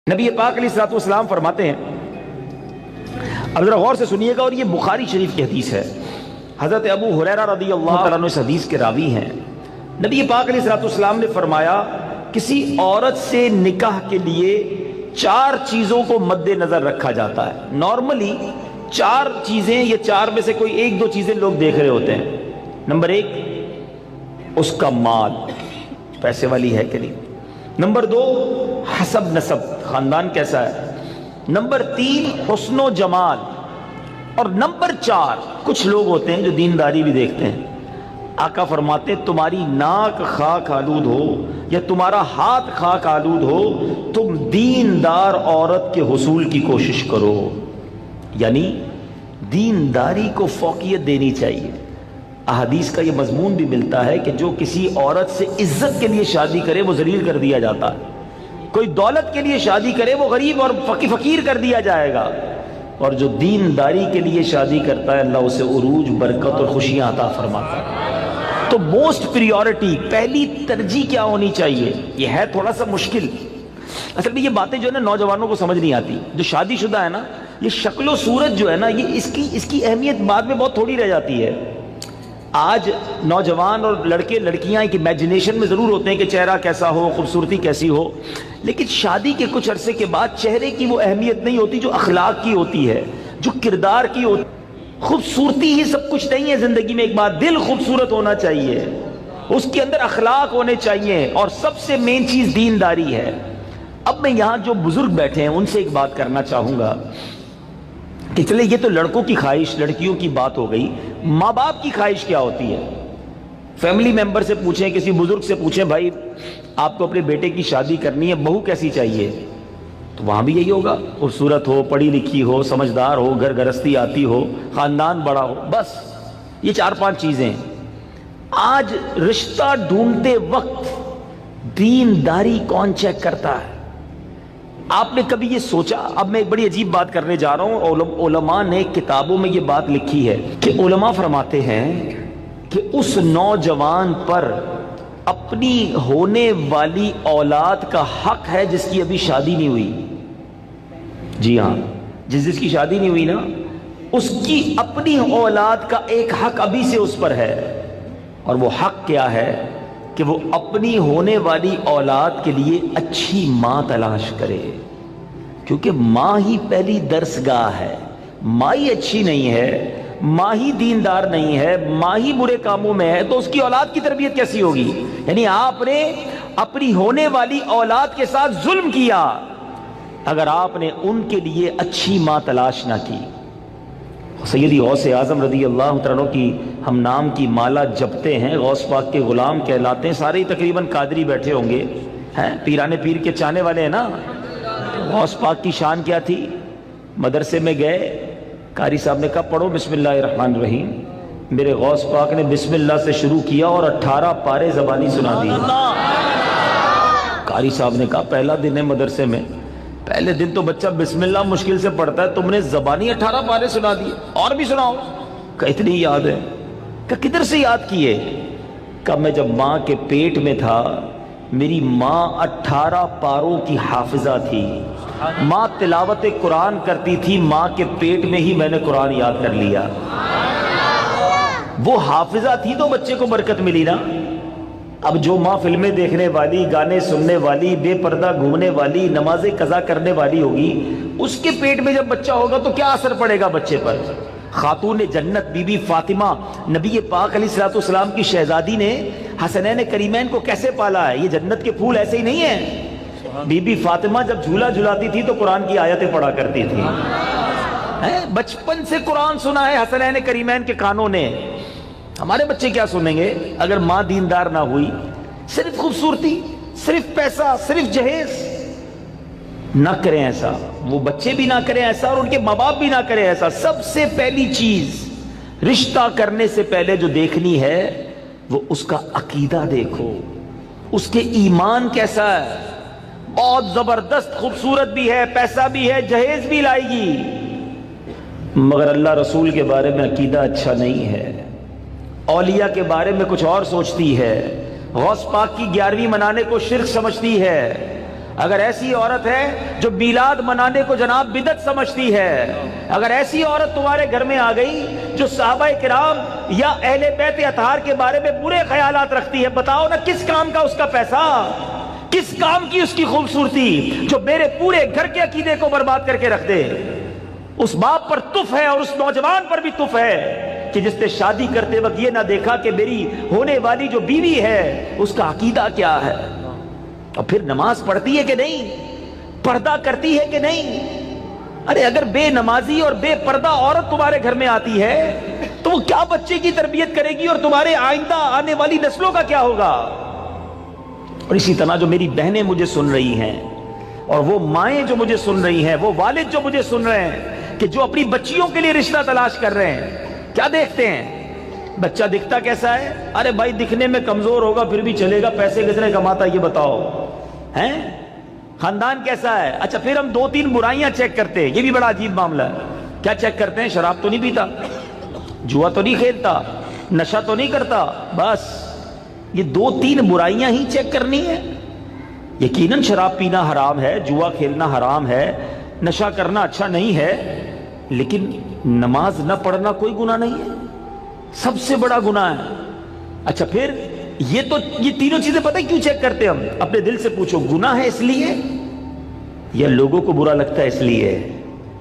نبی پاک علیہ الصلوۃ والسلام فرماتے ہیں، اب ذرا غور سے سنیے گا، اور یہ بخاری شریف کی حدیث ہے۔ حضرت ابو ہریرہ رضی اللہ تعالیٰ عنہ اس حدیث کے راوی ہیں۔ نبی پاک علیہ الصلوۃ والسلام نے فرمایا، کسی عورت سے نکاح کے لیے 4 چیزوں کو مد نظر رکھا جاتا ہے۔ نارملی 4 چیزیں یا 4 میں سے کوئی 1-2 چیزیں لوگ دیکھ رہے ہوتے ہیں۔ نمبر 1، اس کا مال، پیسے والی ہے کہ نہیں۔ نمبر 2، حسب نسب، خاندان کیسا ہے۔ نمبر 3، حسن و جمال۔ اور نمبر 4، کچھ لوگ ہوتے ہیں جو دینداری بھی دیکھتے ہیں۔ آقا فرماتے ہیں، تمہاری ناک خاک آلود ہو یا تمہارا ہاتھ خاک آلود ہو، تم دیندار عورت کے حصول کی کوشش کرو۔ یعنی دینداری کو فوقیت دینی چاہیے۔ احادیث کا یہ مضمون بھی ملتا ہے کہ جو کسی عورت سے عزت کے لیے شادی کرے وہ ذلیل کر دیا جاتا ہے، کوئی دولت کے لیے شادی کرے وہ غریب اور فقیر کر دیا جائے گا، اور جو دینداری کے لیے شادی کرتا ہے اللہ اسے عروج، برکت اور خوشیاں عطا فرماتا ہے۔ تو موسٹ پریورٹی، پہلی ترجیح کیا ہونی چاہیے؟ یہ ہے تھوڑا سا مشکل۔ اصل میں یہ باتیں جو ہے نا نوجوانوں کو سمجھ نہیں آتی۔ جو شادی شدہ ہے نا، یہ شکل و صورت جو ہے نا، یہ اس کی اہمیت بعد میں بہت تھوڑی رہ جاتی ہے۔ آج نوجوان اور لڑکے لڑکیاں ایک امیجنیشن میں ضرور ہوتے ہیں کہ چہرہ کیسا ہو، خوبصورتی کیسی ہو، لیکن شادی کے کچھ عرصے کے بعد چہرے کی وہ اہمیت نہیں ہوتی جو اخلاق کی ہوتی ہے، جو کردار کی ہوتی ہے۔ خوبصورتی ہی سب کچھ نہیں ہے زندگی میں، ایک بات، دل خوبصورت ہونا چاہیے، اس کے اندر اخلاق ہونے چاہیے، اور سب سے مین چیز دینداری ہے۔ اب میں یہاں جو بزرگ بیٹھے ہیں ان سے ایک بات کرنا چاہوں گا کہ چلے یہ تو لڑکوں کی خواہش، لڑکیوں کی بات ہو گئی، ماں باپ کی خواہش کیا ہوتی ہے؟ فیملی ممبر سے پوچھیں، کسی بزرگ سے پوچھیں، بھائی آپ کو اپنے بیٹے کی شادی کرنی ہے، بہو کیسی چاہیے؟ تو وہاں بھی یہی ہوگا، خوبصورت ہو، پڑھی لکھی ہو، سمجھدار ہو، گھر گرستی آتی ہو، خاندان بڑا ہو، بس یہ 4-5 چیزیں۔ آج رشتہ ڈھونڈتے وقت دینداری کون چیک کرتا ہے؟ آپ نے کبھی یہ سوچا؟ اب میں ایک بڑی عجیب بات کرنے جا رہا ہوں۔ علماء نے کتابوں میں یہ بات لکھی ہے کہ علماء فرماتے ہیں کہ اس نوجوان پر اپنی ہونے والی اولاد کا حق ہے جس کی ابھی شادی نہیں ہوئی۔ جی ہاں، جس کی شادی نہیں ہوئی نا، اس کی اپنی اولاد کا ایک حق ابھی سے اس پر ہے۔ اور وہ حق کیا ہے؟ کہ وہ اپنی ہونے والی اولاد کے لیے اچھی ماں تلاش کرے، کیونکہ ماں ہی پہلی درسگاہ ہے۔ ماں ہی اچھی نہیں ہے، ماں ہی دیندار نہیں ہے، ماں ہی برے کاموں میں ہے، تو اس کی اولاد کی تربیت کیسی ہوگی؟ یعنی آپ نے اپنی ہونے والی اولاد کے ساتھ ظلم کیا اگر آپ نے ان کے لیے اچھی ماں تلاش نہ کی۔ سیدی غوث اعظم رضی اللہ تعالیٰ عنہ کی ہم نام کی مالا جپتے ہیں، غوث پاک کے غلام کہلاتے ہیں، سارے تقریباً قادری بیٹھے ہوں گے، پیرانے پیر کے چاہنے والے ہیں نا۔ غوث پاک کی شان کیا تھی؟ مدرسے میں گئے، قاری صاحب نے کہا پڑھو بسم اللہ الرحمن الرحیم، میرے غوث پاک نے بسم اللہ سے شروع کیا اور 18 پارے زبانی سنا دی۔ قاری صاحب نے کہا پہلا دن ہے مدرسے میں، پہلے دن تو بچہ بسم اللہ مشکل سے پڑھتا ہے، تم نے زبانی 18 پارے سنا دیے، اور بھی سناؤ۔ کہ اتنی یاد ہے؟ کہ کدھر سے یاد کیے؟ کہ میں جب ماں کے پیٹ میں تھا، میری ماں 18 پاروں کی حافظہ تھی، ماں تلاوت قرآن کرتی تھی، ماں کے پیٹ میں ہی میں نے قرآن یاد کر لیا۔ وہ حافظہ تھی تو بچے کو برکت ملی نا۔ اب جو ماں فلمیں دیکھنے والی، گانے سننے والی، بے پردہ گھومنے والی، نمازیں قضا کرنے والی ہوگی، اس کے پیٹ میں جب بچہ ہوگا تو کیا اثر پڑے گا بچے پر؟ خاتون جنت بی بی فاطمہ، نبی پاک علیہ الصلوۃ والسلام کی شہزادی نے حسنین کریمین کو کیسے پالا ہے؟ یہ جنت کے پھول ایسے ہی نہیں ہیں۔ بی بی فاطمہ جب جھولا جھلاتی تھی تو قرآن کی آیتیں پڑھا کرتی تھی۔ بچپن سے قرآن سنا ہے حسنین کریمین کے کانوں نے۔ ہمارے بچے کیا سنیں گے اگر ماں دیندار نہ ہوئی؟ صرف خوبصورتی، صرف پیسہ، صرف جہیز۔ نہ کریں ایسا، وہ بچے بھی نہ کریں ایسا، اور ان کے ماں باپ بھی نہ کریں ایسا۔ سب سے پہلی چیز رشتہ کرنے سے پہلے جو دیکھنی ہے وہ اس کا عقیدہ دیکھو، اس کے ایمان کیسا ہے۔ بہت زبردست خوبصورت بھی ہے، پیسہ بھی ہے، جہیز بھی لائے گی، مگر اللہ رسول کے بارے میں عقیدہ اچھا نہیں ہے، اولیاء کے بارے میں کچھ اور سوچتی ہے، غوث پاک کی 11ویں منانے کو شرک سمجھتی ہے، اگر ایسی عورت ہے جو میلاد منانے کو جناب بدعت سمجھتی ہے، اگر ایسی عورت تمہارے گھر میں آ گئی جو صحابہ کرام یا اہل بیت اطہار کے بارے میں برے خیالات رکھتی ہے، بتاؤ نا کس کام کا اس کا پیسہ، کس کام کی اس کی خوبصورتی جو میرے پورے گھر کے عقیدے کو برباد کر کے رکھ دے۔ اس باپ پر تف ہے اور اس نوجوان پر بھی تف ہے کہ جس نے شادی کرتے وقت یہ نہ دیکھا کہ میری ہونے والی جو بیوی ہے اس کا عقیدہ کیا ہے، اور پھر نماز پڑھتی ہے کہ نہیں، پردہ کرتی ہے کہ نہیں۔ ارے اگر بے نمازی اور بے پردہ عورت تمہارے گھر میں آتی ہے تو وہ کیا بچے کی تربیت کرے گی، اور تمہارے آئندہ آنے والی نسلوں کا کیا ہوگا۔ اور اسی طرح جو میری بہنیں مجھے سن رہی ہیں، اور وہ مائیں جو مجھے سن رہی ہیں، وہ والد جو مجھے سن رہے ہیں کہ جو اپنی بچیوں کے لیے رشتہ تلاش کر رہے ہیں، کیا دیکھتے ہیں؟ بچہ دکھتا کیسا ہے؟ ارے بھائی دکھنے میں کمزور ہوگا پھر بھی چلے گا، پیسے کس نے کماتا یہ بتاؤ ہیں؟ خاندان کیسا ہے؟ اچھا پھر ہم 2-3 برائیاں چیک کرتے ہیں، یہ بھی بڑا عجیب معاملہ ہے۔ کیا چیک کرتے ہیں؟ شراب تو نہیں پیتا، جوا تو نہیں کھیلتا، نشہ تو نہیں کرتا، بس یہ 2-3 برائیاں ہی چیک کرنی ہے۔ یقیناً شراب پینا حرام ہے، جوا کھیلنا حرام ہے، نشہ کرنا اچھا نہیں ہے، لیکن نماز نہ پڑھنا کوئی گناہ نہیں ہے، سب سے بڑا گناہ ہے۔ اچھا پھر یہ تینوں چیزیں پتہ کیوں چیک کرتے ہم؟ اپنے دل سے پوچھو، گناہ ہے اس لیے یا لوگوں کو برا لگتا ہے اس لیے؟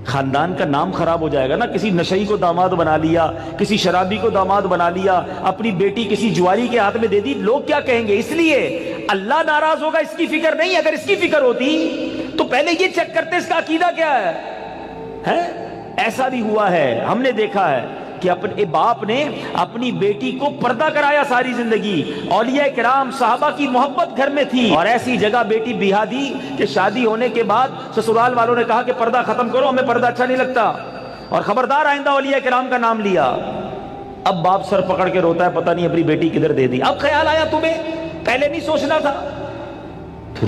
خاندان کا نام خراب ہو جائے گا نا، کسی نشئی کو داماد بنا لیا، کسی شرابی کو داماد بنا لیا، اپنی بیٹی کسی جواری کے ہاتھ میں دے دی، لوگ کیا کہیں گے؟ اس لیے اللہ ناراض ہوگا اس کی فکر نہیں۔ اگر اس کی فکر ہوتی تو پہلے یہ چیک کرتے اس کا عقیدہ کیا ہے۔ ایسا بھی ہوا ہے، ہم نے دیکھا ہے کہ اپنے باپ نے اپنی بیٹی کو پردہ کرایا ساری زندگی، اولیاء کرام صحابہ کی محبت گھر میں تھی، اور ایسی جگہ بیٹی بیاہ دی کہ شادی ہونے کے بعد سسرال والوں نے کہا کہ پردہ ختم کرو، ہمیں پردہ اچھا نہیں لگتا، اور خبردار آئندہ اولیاء کرام کا نام لیا۔ اب باپ سر پکڑ کے روتا ہے، پتہ نہیں اپنی بیٹی کدھر دے دی۔ اب خیال آیا تمہیں، پہلے نہیں سوچنا تھا؟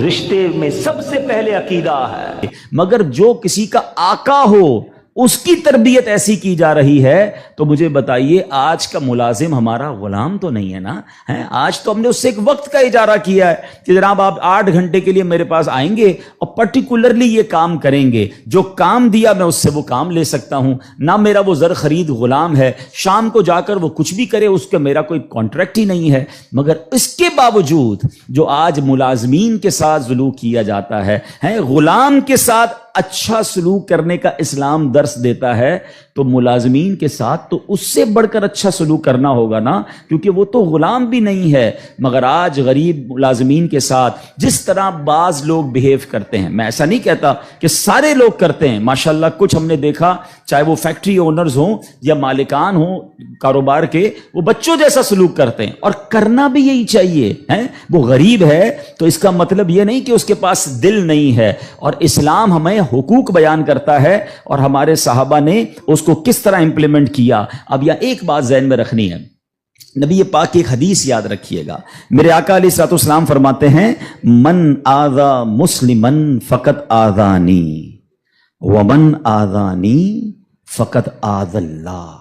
رشتے میں سب سے پہلے عقیدہ ہے، مگر جو کسی کا آقا ہو اس کی تربیت ایسی کی جا رہی ہے تو مجھے بتائیے آج کا ملازم ہمارا غلام تو نہیں ہے نا؟ آج تو ہم نے اس سے ایک وقت کا اجارہ کیا ہے کہ جناب آپ 8 گھنٹے کے لیے میرے پاس آئیں گے اور پرٹیکولرلی یہ کام کریں گے، جو کام دیا میں اس سے وہ کام لے سکتا ہوں، نہ میرا وہ زر خرید غلام ہے، شام کو جا کر وہ کچھ بھی کرے اس کا میرا کوئی کانٹریکٹ ہی نہیں ہے۔ مگر اس کے باوجود جو آج ملازمین کے ساتھ سلوک کیا جاتا ہے، غلام کے ساتھ اچھا سلوک کرنے کا اسلام درس دیتا ہے، تو ملازمین کے ساتھ تو اس سے بڑھ کر اچھا سلوک کرنا ہوگا نا، کیونکہ وہ تو غلام بھی نہیں ہے۔ مگر آج غریب ملازمین کے ساتھ جس طرح بعض لوگ بیہیو کرتے ہیں، میں ایسا نہیں کہتا کہ سارے لوگ کرتے ہیں، ماشاءاللہ کچھ ہم نے دیکھا، چاہے وہ فیکٹری اونرز ہوں یا مالکان ہوں کاروبار کے، وہ بچوں جیسا سلوک کرتے ہیں، اور کرنا بھی یہی چاہیے۔ وہ غریب ہے تو اس کا مطلب یہ نہیں کہ اس کے پاس دل نہیں ہے، اور اسلام ہمیں حقوق بیان کرتا ہے اور ہمارے صحابہ نے اس کو کس طرح امپلیمنٹ کیا۔ اب یہ ایک بات ذہن میں رکھنی ہے، نبی پاک کی ایک حدیث یاد رکھیے گا، میرے آقا علیہ الصلوۃ والسلام فرماتے ہیں من آذا مسلمن فقط آذانی ومن آذانی فقط آذ اللہ،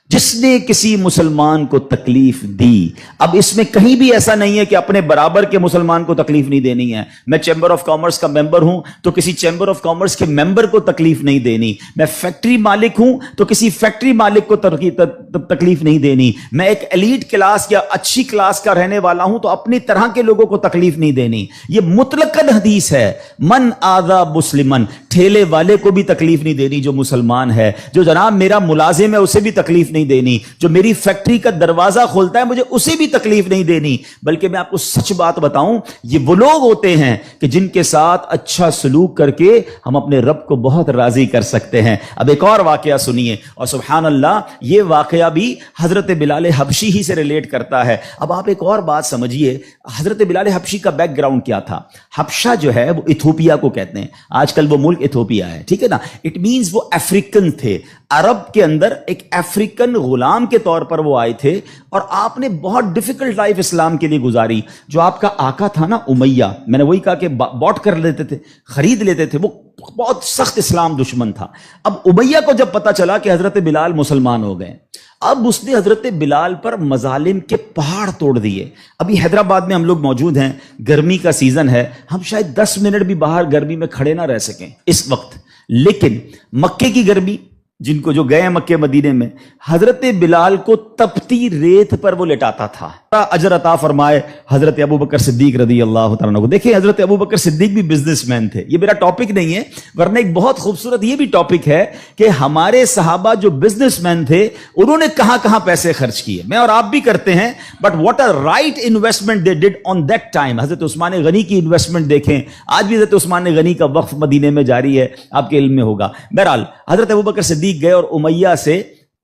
جس نے کسی مسلمان کو تکلیف دی۔ اب اس میں کہیں بھی ایسا نہیں ہے کہ اپنے برابر کے مسلمان کو تکلیف نہیں دینی ہے۔ میں چیمبر آف کامرس کا ممبر ہوں تو کسی چیمبر آف کامرس کے ممبر کو تکلیف نہیں دینی، میں فیکٹری مالک ہوں تو کسی فیکٹری مالک کو تکلیف نہیں دینی، میں ایک ایلیٹ کلاس یا اچھی کلاس کا رہنے والا ہوں تو اپنی طرح کے لوگوں کو تکلیف نہیں دینی۔ یہ مطلقاً حدیث ہے، من آذا مسلمن، ٹھیلے والے کو بھی تکلیف نہیں دینی جو مسلمان ہے، جو جناب میرا ملازم ہے اسے بھی تکلیف نہیں دینی، جو میری فیکٹری کا دروازہ کھولتا ہے مجھے اسے بھی تکلیف نہیں دینی۔ بلکہ میں آپ کو سچ بات بتاؤں، یہ وہ لوگ ہوتے ہیں کہ جن کے ساتھ اچھا سلوک کر کے ہم اپنے رب کو بہت راضی کر سکتے ہیں۔ اب ایک اور واقعہ سنیے، اور سبحان اللہ یہ واقعہ بھی حضرت بلال حبشی ہی سے ریلیٹ کرتا ہے۔ اب آپ ایک اور بات سمجھیے، حضرت بلال حبشی کا بیک گراؤنڈ کیا تھا؟ حبشہ جو ہے وہ ایتھوپیا کو کہتے ہیں، آج کل وہ ملک ایتھوپیا ہے، ٹھیک ہے نا؟ اٹ مینز وہ افریقن تھے، عرب کے اندر ایک افریقن غلام کے طور پر وہ آئے تھے اور آپ نے بہت ڈیفیکلٹ لائف اسلام کے لیے گزاری. جو آپ کا آقا تھا نا امیہ, میں نے وہی کہا کہ باٹ کر لیتے تھے, خرید لیتے تھے, وہ بہت سخت اسلام دشمن تھا. اب امیہ کو جب پتا چلا کہ حضرت بلال مسلمان ہو گئے, اب اس نے حضرت بلال پر مظالم کے پہاڑ توڑ دیے. ابھی حیدرآباد میں ہم لوگ موجود ہیں, گرمی کا سیزن ہے, ہم شاید 10 منٹ بھی باہر گرمی میں کھڑے نہ رہ سکیں اس وقت, لیکن مکے کی گرمی, جن کو جو گئے مکے مدینے میں, حضرت بلال کو تپتی ریت پر وہ لٹاتا تھا. اجر عطا فرمائے حضرت ابو بکر صدیق رضی اللہ تعالیٰ عنہ کو. دیکھیں حضرت ابو بکر صدیق بھی بزنس مین تھے, یہ میرا ٹاپک نہیں ہے, ورنہ ایک بہت خوبصورت یہ بھی ٹاپک ہے کہ ہمارے صحابہ جو بزنس مین تھے انہوں نے کہاں کہاں پیسے خرچ کیے. میں اور آپ بھی کرتے ہیں, but what a right investment they did on that time. Hazrat Usman غنی کی انویسٹمنٹ دیکھیں, آج بھی حضرت عثمان غنی کا وقف مدینے میں جاری ہے, آپ کے علم میں ہوگا. بہرحال حضرت ابو بکر صدیق گئے اور امیہ سے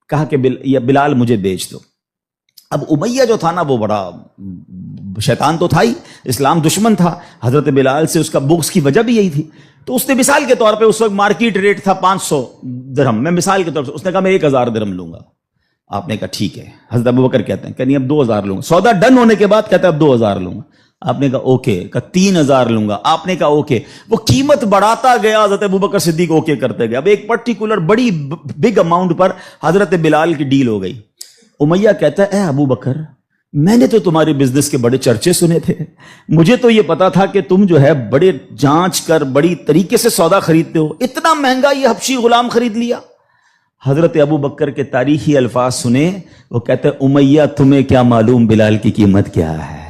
کہا کہ بلال مجھے بیچ دو. اب امیہ جو تھا نا وہ بڑا شیطان تو تھا ہی, اسلام دشمن تھا. حضرت بلال سے اس کا بغض کی وجہ بھی یہی تھی. تو اس نے مثال کے طور پہ, اس وقت مارکیٹ ریٹ تھا 500 درہم, میں مثال کے طور پہ اس نے کہا میں 1000 درہم لوں گا. آپ نے کہا ٹھیک ہے. حضرت ابو بکر کہتے ہیں کہ نہیں اب 2000 لوں گا. سودا ڈن ہونے کے بعد کہتا ہے اب 2000 لوں گا. آپ نے کہا اوکے. کہا 3000 لوں گا. آپ نے کہا اوکے. وہ قیمت بڑھاتا گیا, حضرت ابو بکر صدیق اوکے کرتے گئے. اب ایک پرٹیکولر بڑی بگ اماؤنٹ پر حضرت بلال کی ڈیل ہو گئی. امیہ کہتا ہے اے ابو بکر, میں نے تو تمہارے بزنس کے بڑے چرچے سنے تھے, مجھے تو یہ پتا تھا کہ تم جو ہے بڑے جانچ کر بڑی طریقے سے سودا خریدتے ہو, اتنا مہنگا یہ حبشی غلام خرید لیا. حضرت ابو بکر کے تاریخی الفاظ سنے, وہ کہتے ہیں امیہ تمہیں کیا معلوم بلال کی قیمت کیا ہے,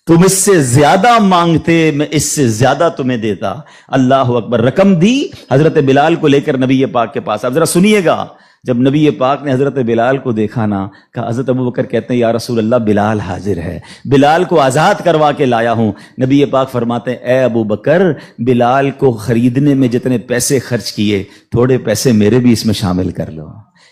تم اس سے زیادہ مانگتے میں اس سے زیادہ تمہیں دیتا. اللہ اکبر. رقم دی حضرت بلال کو لے کر نبی پاک کے پاس. اب ذرا سنیے گا, جب نبی پاک نے حضرت بلال کو دیکھا نا, کہا حضرت ابو بکر کہتے ہیں یا رسول اللہ بلال حاضر ہے, بلال کو آزاد کروا کے لایا ہوں. نبی پاک فرماتے ہیں اے ابو بکر, بلال کو خریدنے میں جتنے پیسے خرچ کیے تھوڑے پیسے میرے بھی اس میں شامل کر لو.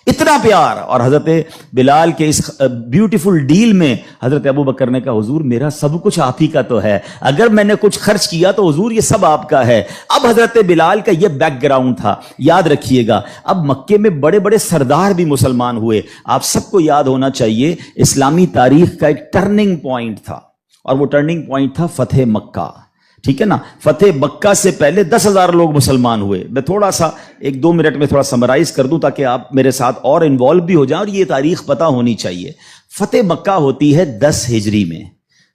اتنا پیار. اور حضرت بلال کے اس بیوٹیفل ڈیل میں حضرت ابو بکر نے کہا حضور میرا سب کچھ آپ ہی کا تو ہے, اگر میں نے کچھ خرچ کیا تو حضور یہ سب آپ کا ہے. اب حضرت بلال کا یہ بیک گراؤنڈ تھا, یاد رکھیے گا. اب مکے میں بڑے بڑے سردار بھی مسلمان ہوئے. آپ سب کو یاد ہونا چاہیے اسلامی تاریخ کا ایک ٹرننگ پوائنٹ تھا, اور وہ ٹرننگ پوائنٹ تھا فتح مکہ. ٹھیک ہے نا, فتح مکہ سے پہلے 10,000 لوگ مسلمان ہوئے. میں تھوڑا سا 1-2 منٹ میں تھوڑا سمرائز کر دوں تاکہ آپ میرے ساتھ اور انوالو بھی ہو جائیں, اور یہ تاریخ پتہ ہونی چاہیے. فتح مکہ ہوتی ہے 10 ہجری میں.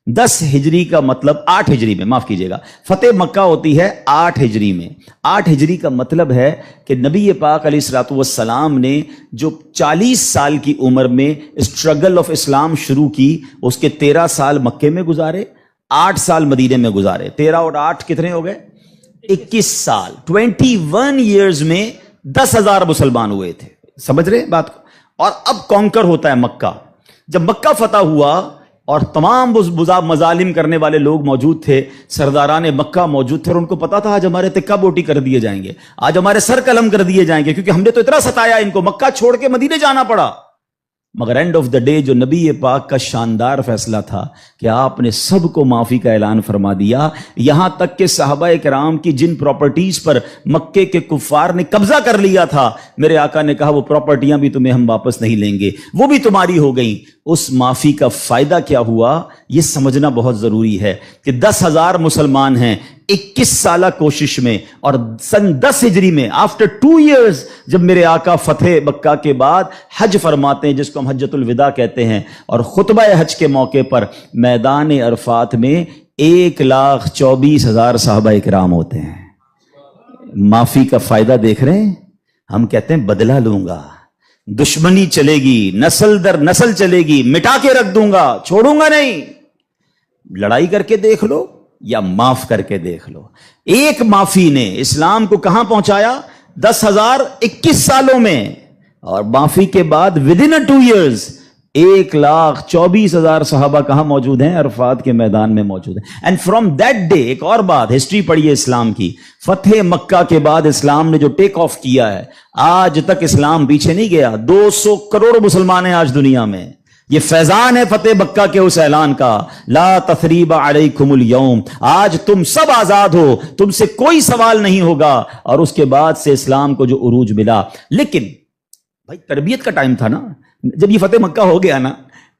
10 ہجری کا مطلب 8 ہجری میں, معاف کیجیے گا, فتح مکہ ہوتی ہے 8 ہجری میں. 8 ہجری کا مطلب ہے کہ نبی پاک علیہ الصلوۃ والسلام نے جو 40 سال کی عمر میں اسٹرگل آف اسلام شروع کی, اس کے 13 سال مکے میں گزارے, 8 سال مدینے میں گزارے. 13 اور 8 کتنے ہو گئے؟ 21 سال. 21 ایئرز میں 10,000 مسلمان ہوئے تھے. سمجھ رہے بات کو؟ اور اب کانکر ہوتا ہے مکہ. جب مکہ فتح ہوا اور تمام مظالم کرنے والے لوگ موجود تھے, سرداران مکہ موجود تھے, اور ان کو پتا تھا آج ہمارے تکہ بوٹی کر دیے جائیں گے, آج ہمارے سر قلم کر دیے جائیں گے, کیونکہ ہم نے تو اتنا ستایا ان کو, مکہ چھوڑ کے مدینے جانا پڑا. مگر اینڈ آف دا ڈے جو نبی پاک کا شاندار فیصلہ تھا کہ آپ نے سب کو معافی کا اعلان فرما دیا, یہاں تک کہ صحابہ کرام کی جن پراپرٹیز پر مکے کے کفار نے قبضہ کر لیا تھا, میرے آقا نے کہا وہ پراپرٹیاں بھی تمہیں ہم واپس نہیں لیں گے, وہ بھی تمہاری ہو گئیں. اس معافی کا فائدہ کیا ہوا یہ سمجھنا بہت ضروری ہے کہ 10,000 مسلمان ہیں 21 سالہ کوشش میں, اور سن 10 ہجری میں آفٹر 2 ایئرز جب میرے آقا فتح مکہ کے بعد حج فرماتے ہیں, جس کو ہم حجۃ الوداع کہتے ہیں, اور خطبہ حج کے موقع پر میدان عرفات میں 1,24,000 صحابہ کرام ہوتے ہیں. معافی کا فائدہ دیکھ رہے ہیں؟ ہم کہتے ہیں بدلہ لوں گا, دشمنی چلے گی, نسل در نسل چلے گی, مٹا کے رکھ دوں گا, چھوڑوں گا نہیں. لڑائی کر کے دیکھ لو یا معاف کر کے دیکھ لو. ایک معافی نے اسلام کو کہاں پہنچایا؟ 10,021 سالوں میں, اور معافی کے بعد ودن 2 ایئرز 1,24,000 صحابہ کہاں موجود ہیں؟ عرفات کے میدان میں موجود ہیں. اینڈ فرام دیٹ ڈے, ایک اور بات, ہسٹری پڑھیے اسلام کی, فتح مکہ کے بعد اسلام نے جو ٹیک آف کیا ہے, آج تک اسلام پیچھے نہیں گیا. 200 کروڑ مسلمان ہیں آج دنیا میں. یہ فیضان ہے فتح مکہ کے اس اعلان کا, لا تثریب علیکم اليوم, آج تم سب آزاد ہو, تم سے کوئی سوال نہیں ہوگا. اور اس کے بعد سے اسلام کو جو عروج ملا. لیکن بھائی تربیت کا ٹائم تھا نا. جب یہ فتح مکہ ہو گیا نا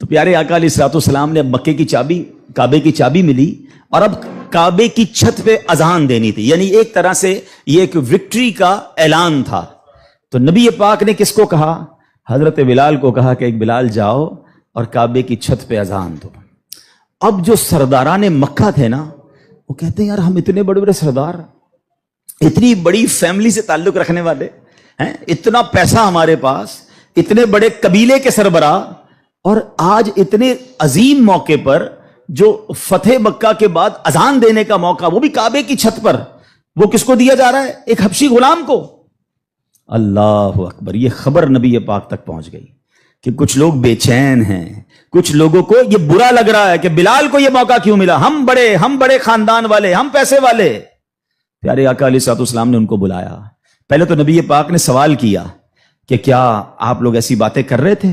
تو پیارے آقا علیہ الصلوۃ والسلام نے اب مکے کی چابی، کعبے کی چابی ملی، اور اب کعبے کی چھت پہ اذان دینی تھی. یعنی ایک طرح سے یہ ایک وکٹری کا اعلان تھا. تو نبی پاک نے کس کو کہا؟ حضرت بلال کو کہا کہ ایک بلال جاؤ اور کعبے کی چھت پہ اذان دو. اب جو سرداران مکہ تھے نا وہ کہتے ہیں یار ہم اتنے بڑے بڑے سردار، اتنی بڑی فیملی سے تعلق رکھنے والے ہیں، اتنا پیسہ ہمارے پاس، اتنے بڑے قبیلے کے سربراہ، اور آج اتنے عظیم موقع پر جو فتح مکہ کے بعد اذان دینے کا موقع، وہ بھی کعبے کی چھت پر، وہ کس کو دیا جا رہا ہے؟ ایک حبشی غلام کو. اللہ اکبر. یہ خبر نبی پاک تک پہنچ گئی کہ کچھ لوگ بے چین ہیں، کچھ لوگوں کو یہ برا لگ رہا ہے کہ بلال کو یہ موقع کیوں ملا، ہم بڑے خاندان والے، ہم پیسے والے. پیارے آقا علیہ الصلوۃ والسلام نے ان کو بلایا. پہلے تو نبی پاک نے سوال کیا کہ کیا آپ لوگ ایسی باتیں کر رہے تھے؟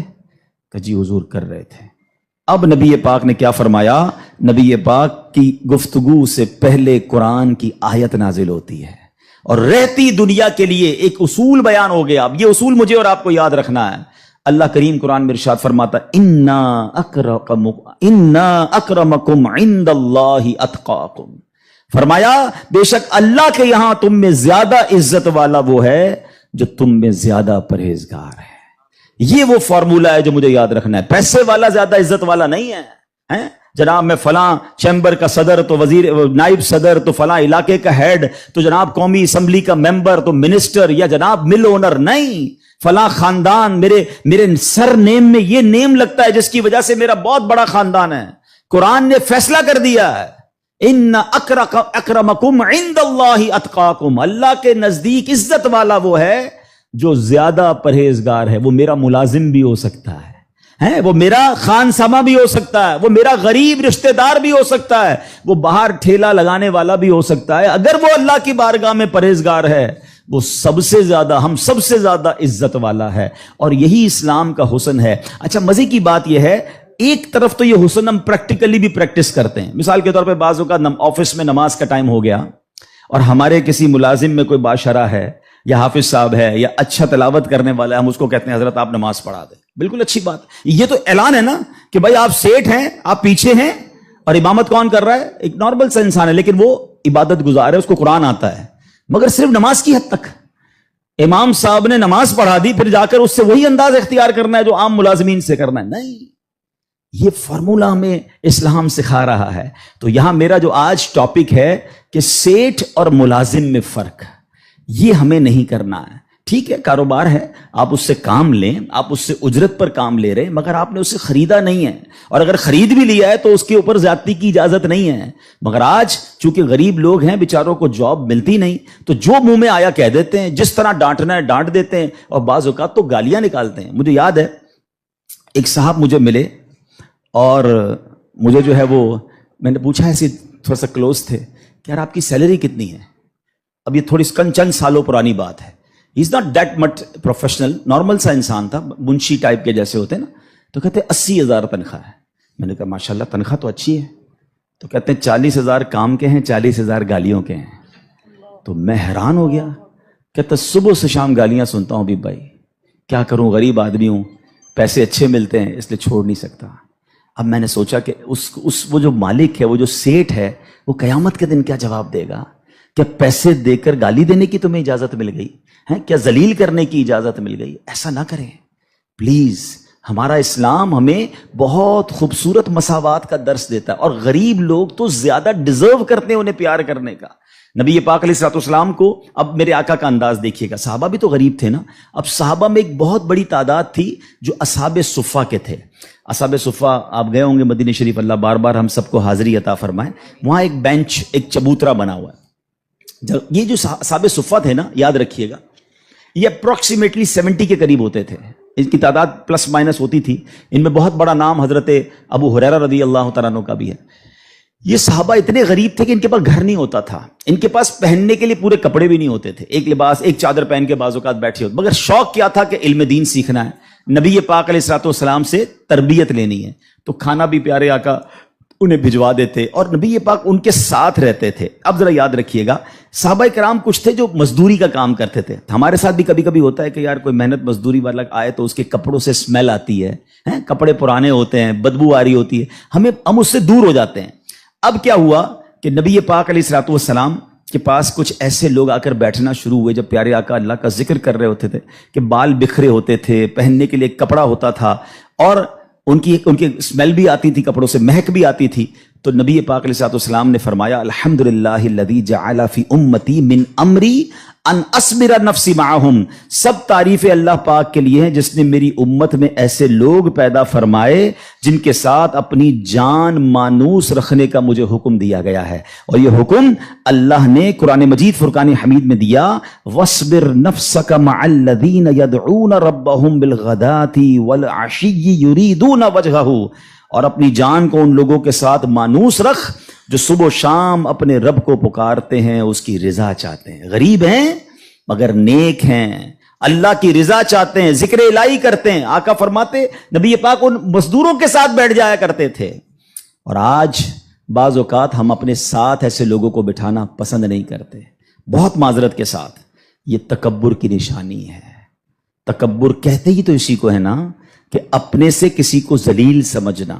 کہ جی حضور کر رہے تھے. اب نبی پاک نے کیا فرمایا؟ نبی پاک کی گفتگو سے پہلے قرآن کی آیت نازل ہوتی ہے اور رہتی دنیا کے لیے ایک اصول بیان ہو گیا. اب یہ اصول مجھے اور آپ کو یاد رکھنا ہے. اللہ کریم قرآن میں ارشاد فرماتا انا اکرمکم عند اللہ اتقاکم. فرمایا بے شک اللہ کے یہاں تم میں زیادہ عزت والا وہ ہے جو تم میں زیادہ پرہیزگار ہے. یہ وہ فارمولہ ہے جو مجھے یاد رکھنا ہے. پیسے والا زیادہ عزت والا نہیں ہے. جناب میں فلاں چیمبر کا صدر تو وزیر نائب صدر تو فلاں علاقے کا ہیڈ تو جناب قومی اسمبلی کا ممبر تو منسٹر یا جناب مل اونر نہیں. فلاں خاندان میرے سر نیم میں یہ نیم لگتا ہے جس کی وجہ سے میرا بہت بڑا خاندان ہے. قرآن نے فیصلہ کر دیا ہے ان اکرمکم عند اللہ اتقاکم. اللہ کے نزدیک عزت والا وہ ہے جو زیادہ پرہیزگار ہے. وہ میرا ملازم بھی ہو سکتا ہے، وہ میرا خان سما بھی ہو سکتا ہے، وہ میرا غریب رشتہ دار بھی ہو سکتا ہے، وہ باہر ٹھیلا لگانے والا بھی ہو سکتا ہے. اگر وہ اللہ کی بارگاہ میں پرہیزگار ہے وہ سب سے زیادہ، ہم سب سے زیادہ عزت والا ہے. اور یہی اسلام کا حسن ہے. اچھا مزے کی بات یہ ہے ایک طرف تو یہ حسن ہم پریکٹیکلی بھی پریکٹس کرتے ہیں. مثال کے طور پہ بعض اوقات آفس میں نماز کا ٹائم ہو گیا اور ہمارے کسی ملازم میں کوئی بادشاہ ہے یا حافظ صاحب ہے یا اچھا تلاوت کرنے والا ہے، ہم اس کو کہتے ہیں حضرت آپ نماز پڑھا دیں. بالکل اچھی بات. یہ تو اعلان ہے نا کہ بھائی آپ سیٹ ہیں، آپ پیچھے ہیں، اور امامت کون کر رہا ہے؟ ایک نارمل سا انسان ہے لیکن وہ عبادت گزار ہے، اس کو قرآن آتا ہے، مگر صرف نماز کی حد تک. امام صاحب نے نماز پڑھا دی، پھر جا کر اس سے وہی انداز اختیار کرنا ہے جو عام ملازمین سے کرنا ہے. نہیں، یہ فارمولہ ہمیں اسلام سکھا رہا ہے. تو یہاں میرا جو آج ٹاپک ہے کہ سیٹ اور ملازم میں فرق، یہ ہمیں نہیں کرنا ہے. ٹھیک ہے کاروبار ہے، آپ اس سے کام لیں، آپ اس سے اجرت پر کام لے رہے ہیں، مگر آپ نے اسے خریدا نہیں ہے، اور اگر خرید بھی لیا ہے تو اس کے اوپر زیادتی کی اجازت نہیں ہے. مگر آج چونکہ غریب لوگ ہیں، بیچاروں کو جاب ملتی نہیں، تو جو منہ میں آیا کہہ دیتے ہیں، جس طرح ڈانٹنا ہے ڈانٹ دیتے ہیں، اور بعض اوقات تو گالیاں نکالتے ہیں. مجھے یاد ہے ایک صاحب مجھے ملے اور مجھے جو ہے وہ میں نے پوچھا، ایسے تھوڑا سا کلوز تھے کہ یار آپ کی سیلری کتنی ہے؟ اب یہ تھوڑی چند سالوں پرانی بات ہے. He is not that much professional, normal سا انسان تھا، منشی ٹائپ کے جیسے ہوتے ہیں نا. تو کہتے 80,000 تنخواہ ہے. میں نے کہا ماشاءاللہ تنخواہ تو اچھی ہے. تو کہتے ہیں 40,000 کام کے ہیں، 40,000 گالیوں کے ہیں. تو میں حیران ہو گیا. کہتا صبح سے شام گالیاں سنتا ہوں. بھی بھائی کیا کروں، غریب آدمی ہوں، پیسے اچھے ملتے ہیں اس لیے چھوڑ نہیں سکتا. اب میں نے سوچا کہ وہ جو مالک ہے، وہ جو سیٹ ہے، وہ قیامت کے دن کیا جواب دے گا؟ کیا پیسے دے کر گالی دینے کی تمہیں اجازت مل گئی ہے؟ کیا ذلیل کرنے کی اجازت مل گئی؟ ایسا نہ کریں پلیز. ہمارا اسلام ہمیں بہت خوبصورت مساوات کا درس دیتا ہے، اور غریب لوگ تو زیادہ ڈیزرو کرتے ہیں انہیں پیار کرنے کا. نبی پاک علیہ الصلوۃ والسلام کو، اب میرے آقا کا انداز دیکھیے گا، صحابہ بھی تو غریب تھے نا. اب صحابہ میں ایک بہت بڑی تعداد تھی جو اصحاب صفہ کے تھے. اصحاب صفہ آپ گئے ہوں گے مدینہ شریف، اللہ بار بار ہم سب کو حاضری عطا فرمائے. وہاں ایک بینچ، ایک چبوترا بنا ہوا ہے. یہ جو اصحاب صفہ تھے نا، یاد رکھیے گا، یہ اپروکسیمیٹلی 70 کے قریب ہوتے تھے. ان کی تعداد پلس مائنس ہوتی تھی. ان میں بہت بڑا نام حضرت ابو ہریرہ رضی اللہ تعالیٰ عنہ کا بھی ہے. یہ صحابہ اتنے غریب تھے کہ ان کے پاس گھر نہیں ہوتا تھا، ان کے پاس پہننے کے لیے پورے کپڑے بھی نہیں ہوتے تھے. ایک لباس، ایک چادر پہن کے بعض اوقات بیٹھے ہوتے. مگر شوق کیا تھا کہ علم دین سیکھنا ہے، نبی پاک علیہ الصلوۃ والسلام سے تربیت لینی ہے. تو کھانا بھی پیارے آقا انہیں بھجوا دیتے اور نبی پاک ان کے ساتھ رہتے تھے. اب ذرا یاد رکھیے گا, صحابہ کرام کچھ تھے جو مزدوری کا کام کرتے تھے. ہمارے ساتھ بھی کبھی کبھی ہوتا ہے کہ یار کوئی محنت مزدوری والا آئے تو اس کے کپڑوں سے اسمیل آتی ہے, کپڑے پرانے ہوتے ہیں, بدبو آ رہی ہوتی ہے, ہم اس سے دور ہو جاتے ہیں. اب کیا ہوا کہ نبی پاک علیہ الصلوۃ والسلام کے پاس کچھ ایسے لوگ آ کر بیٹھنا شروع ہوئے. جب پیارے آقا اللہ کا ذکر کر رہے ہوتے تھے کہ بال بکھرے ہوتے تھے, پہننے کے لیے کپڑا ہوتا تھا اور ان کی اسمیل بھی آتی تھی, کپڑوں سے مہک بھی آتی تھی. تو نبی پاک علیہ الصلوۃ والسلام نے فرمایا الحمدللہ الذی جعل فی امتی من امری ان اصبر نفسی معہم. سب تعریف اللہ پاک کے لیے ہیں جس نے میری امت میں ایسے لوگ پیدا فرمائے جن کے ساتھ اپنی جان مانوس رکھنے کا مجھے حکم دیا گیا ہے. اور یہ حکم اللہ نے قرآن مجید فرقان حمید میں دیا, وَاصْبِرْ نَفْسَكَ مَعَ الَّذِينَ يَدْعُونَ رَبَّهُمْ بِالْغَدَاةِ وَالْعَشِيِّ يُرِيدُونَ وَجْهَهُ. اور اپنی جان کو ان لوگوں کے ساتھ مانوس رکھ جو صبح و شام اپنے رب کو پکارتے ہیں, اس کی رضا چاہتے ہیں. غریب ہیں مگر نیک ہیں, اللہ کی رضا چاہتے ہیں, ذکر الہی کرتے ہیں. آقا فرماتے نبی پاک ان مزدوروں کے ساتھ بیٹھ جایا کرتے تھے. اور آج بعض اوقات ہم اپنے ساتھ ایسے لوگوں کو بٹھانا پسند نہیں کرتے, بہت معذرت کے ساتھ. یہ تکبر کی نشانی ہے. تکبر کہتے ہی تو اسی کو ہے نا, کہ اپنے سے کسی کو ذلیل سمجھنا.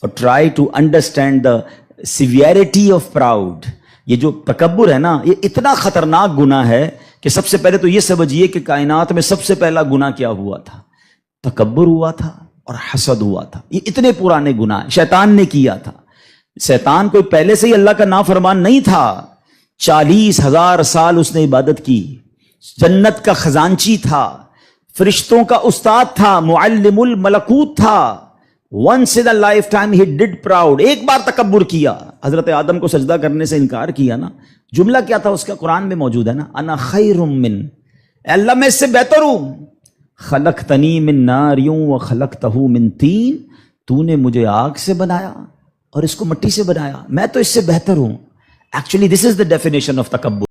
اور try to understand the severity of pride. یہ جو تکبر ہے نا, یہ اتنا خطرناک گناہ ہے کہ سب سے پہلے تو یہ سمجھیے کہ کائنات میں سب سے پہلا گناہ کیا ہوا تھا؟ تکبر ہوا تھا اور حسد ہوا تھا. یہ اتنے پرانے گناہ شیطان نے کیا تھا. شیطان کوئی پہلے سے ہی اللہ کا نافرمان نہیں تھا. 40,000 سال اس نے عبادت کی, جنت کا خزانچی تھا, فرشتوں کا استاد تھا, معلم الملکوت تھا. once in a lifetime he did proud. ایک بار تکبر کیا, حضرت آدم کو سجدہ کرنے سے انکار کیا نا. جملہ کیا تھا اس کا؟ قرآن میں موجود ہے نا, انا خیر من, اے اللہ میں اس سے بہتر ہوں. خلقتنی من نار وخلقتہ من طین, تو نے مجھے آگ سے بنایا اور اس کو مٹی سے بنایا, میں تو اس سے بہتر ہوں. Actually this is the definition of تکبر.